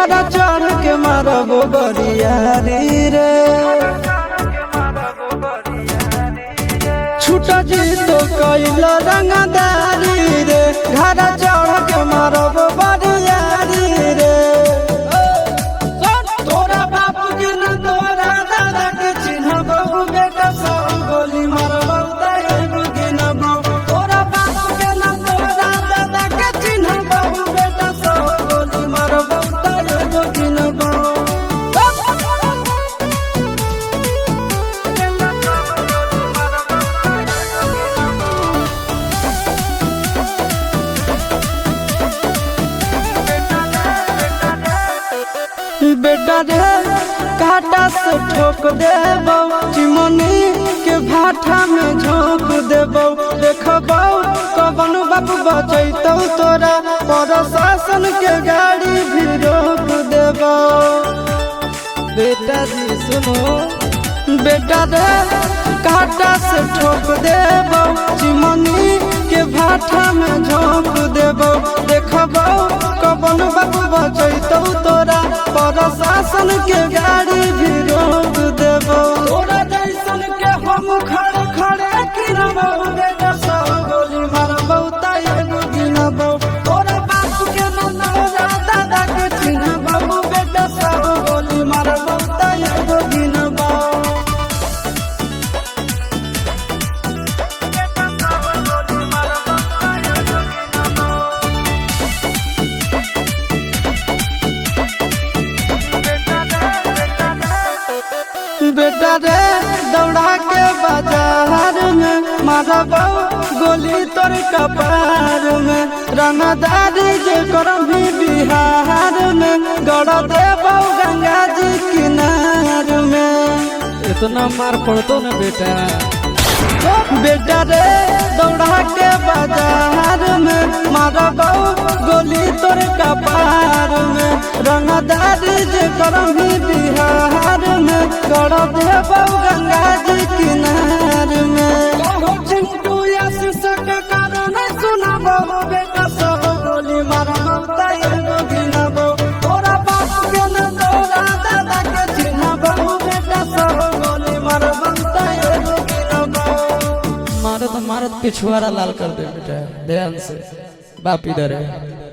घरा चढ़ के मारब बरियारी रे। छूटा जी तो कैल रंगदारी रे, घरा चढ़ के मारब बरियारी रे। तोरा बाप के न तोरा दादा के चिन्हबो, बेटा सब गोली मारबो तैगो गिनबो। तोरा बाप के न तोरा दादा के चिन्हबो, बेटा सब गोली मारबो तैगो गिनबो। बेटा रे काटा से ठोक देबो, चिमनी के भाटा में झोंक देबो। देखबो कवन बाप बचैतौ तोरा, प्रशासन के गाड़ी भी रोक देबो। बेटा जी सुनो, बेटा रे काटा से ठोक देबो, चिमनी के भाटा में झोंक देबो। देखबो कवन बाप बचैतौ तोरा, प्रशासन के गाड़ी भी रोक देबो। तोरा जैसन के हम खड़े खड़े गिनबो, बेटा सब गोली मारबो तैगो गिनबो। तोरा बाप के न तोरा दादा के चिन्हबो, बेटा सब गोली मारबो तैगो गिनबो। बेटा रे दौड़ा के बाजार में मारबो गोली तोर कपार में। रंगदारी जे करम भी बिहार में, गड़ देबो गंगा जी किनार में। इतना मार पड़तो न बेटा। बेटा रे दौड़ा के बाजार में मारबो गोली तोर कपार में। रंगदारी जे करम भी बिहार में, गड़ देबो गंगा जी किनार में। चिंटू आशीष के कारण सुनाबो, बेटा सब गोली मारबो तैगो गिनबो। तोरा बाप के न तोरा दादा के चिन्हबो, बेटा सब गोली मारबो तैगो गिनबो। मारत मारत पिछुआरा लाल कर दे बेटा, ध्यान से बाप इधर है।